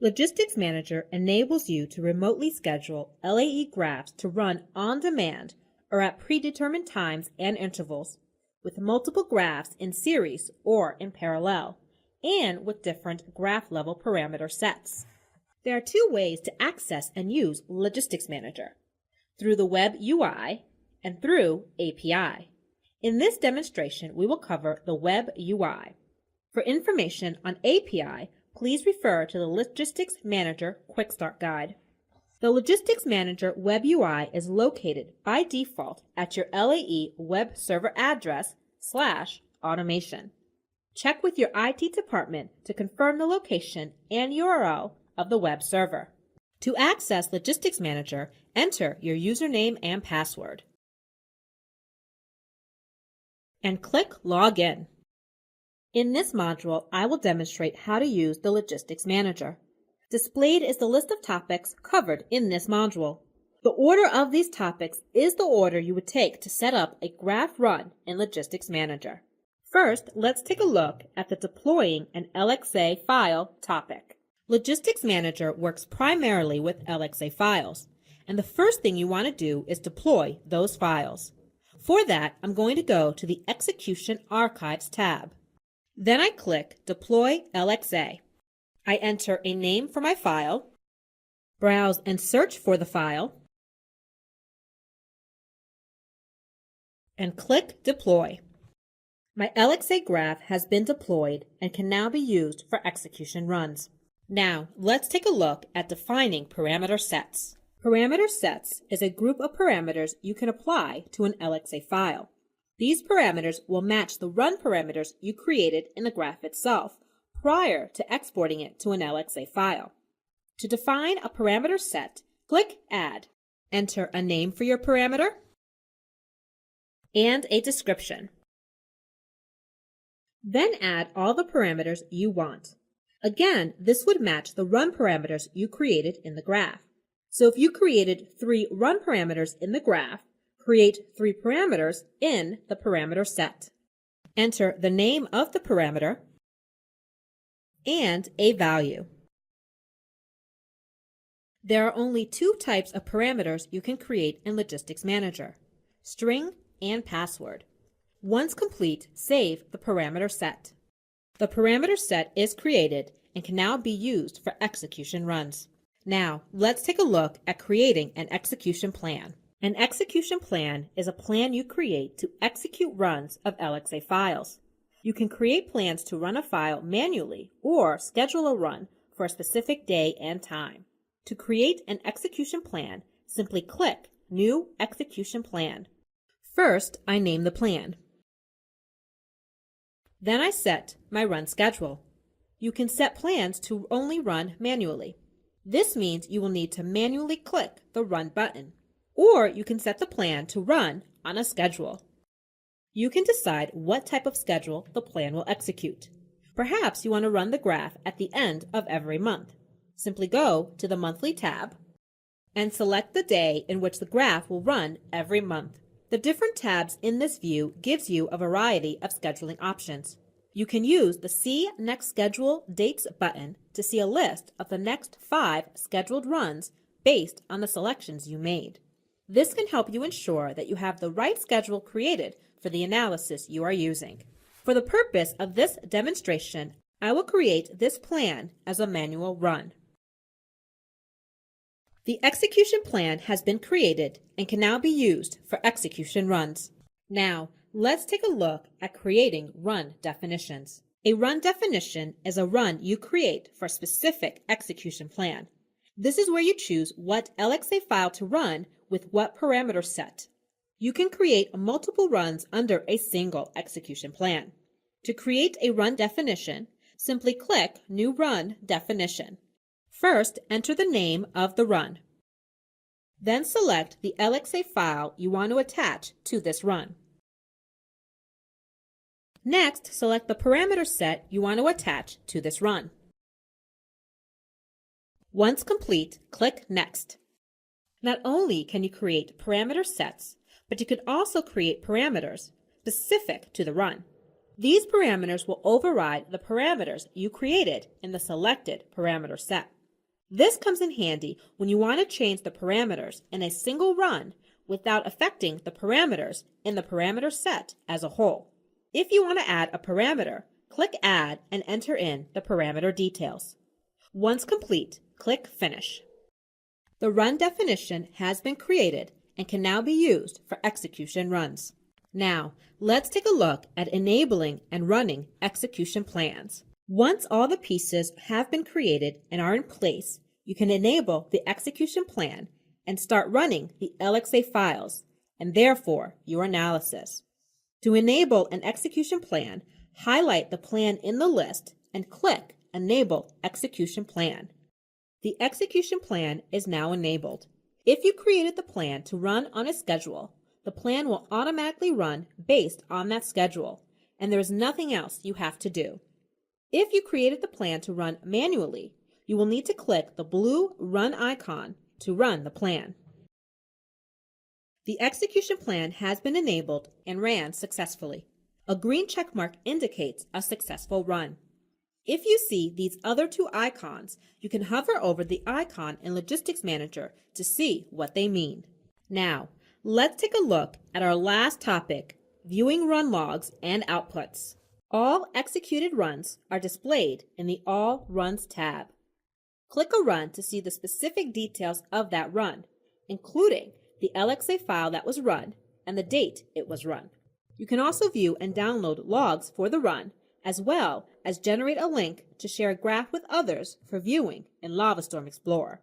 Logistics Manager enables you to remotely schedule LAE graphs to run on demand or at predetermined times and intervals, with multiple graphs in series or in parallel, and with different graph-level parameter sets. There are two ways to access and use Logistics Manager: through the Web UI and through API. In this demonstration, we will cover the Web UI. For information on API, please refer to the Logistics Manager Quick Start Guide. The Logistics Manager Web UI is located by default at your LAE web server address /automation. Check with your IT department to confirm the location and URL of the web server. To access Logistics Manager, enter your username and password and click Login. In this module, I will demonstrate how to use the Logistics Manager. Displayed is the list of topics covered in this module. The order of these topics is the order you would take to set up a graph run in Logistics Manager. First, let's take a look at the Deploying an LXA File topic. Logistics Manager works primarily with LXA files, and the first thing you want to do is deploy those files. For that, I'm going to go to the Execution Archives tab. Then I click Deploy LXA. I enter a name for my file, browse and search for the file, and click Deploy. My LXA graph has been deployed and can now be used for execution runs. Now, let's take a look at defining parameter sets. Parameter sets is a group of parameters you can apply to an LXA file. These parameters will match the run parameters you created in the graph itself prior to exporting it to an LXA file. To define a parameter set, click Add. Enter a name for your parameter and a description. Then add all the parameters you want. Again, this would match the run parameters you created in the graph. So if you created 3 run parameters in the graph, create 3 parameters in the parameter set. Enter the name of the parameter and a value. There are only 2 types of parameters you can create in Logistics Manager: string and password. Once complete, save the parameter set. The parameter set is created and can now be used for execution runs. Now, let's take a look at creating an execution plan. An execution plan is a plan you create to execute runs of LXA files. You can create plans to run a file manually or schedule a run for a specific day and time. To create an execution plan, simply click New Execution Plan. First, I name the plan. Then I set my run schedule. You can set plans to only run manually. This means you will need to manually click the Run button, or you can set the plan to run on a schedule. You can decide what type of schedule the plan will execute. Perhaps you want to run the graph at the end of every month. Simply go to the Monthly tab and select the day in which the graph will run every month. The different tabs in this view gives you a variety of scheduling options. You can use the See Next Schedule Dates button to see a list of the next 5 scheduled runs based on the selections you made. This can help you ensure that you have the right schedule created for the analysis you are using. For the purpose of this demonstration, I will create this plan as a manual run. The execution plan has been created and can now be used for execution runs. Now, let's take a look at creating run definitions. A run definition is a run you create for a specific execution plan. This is where you choose what LXA file to run with what parameter set. You can create multiple runs under a single execution plan. To create a run definition, simply click New Run Definition. First, enter the name of the run. Then select the LXA file you want to attach to this run. Next, select the parameter set you want to attach to this run. Once complete, click Next. Not only can you create parameter sets, but you can also create parameters specific to the run. These parameters will override the parameters you created in the selected parameter set. This comes in handy when you want to change the parameters in a single run without affecting the parameters in the parameter set as a whole. If you want to add a parameter, click Add and enter in the parameter details. Once complete, click Finish. The run definition has been created and can now be used for execution runs. Now, let's take a look at enabling and running execution plans. Once all the pieces have been created and are in place, you can enable the execution plan and start running the LXA files and therefore your analysis. To enable an execution plan, highlight the plan in the list and click Enable Execution Plan. The execution plan is now enabled. If you created the plan to run on a schedule, the plan will automatically run based on that schedule, and there is nothing else you have to do. If you created the plan to run manually, you will need to click the blue Run icon to run the plan. The execution plan has been enabled and ran successfully. A green checkmark indicates a successful run. If you see these other two icons, you can hover over the icon in Logistics Manager to see what they mean. Now, let's take a look at our last topic, viewing run logs and outputs. All executed runs are displayed in the All Runs tab. Click a run to see the specific details of that run, including the LXA file that was run and the date it was run. You can also view and download logs for the run, as well as generate a link to share a graph with others for viewing in Lavastorm Explorer.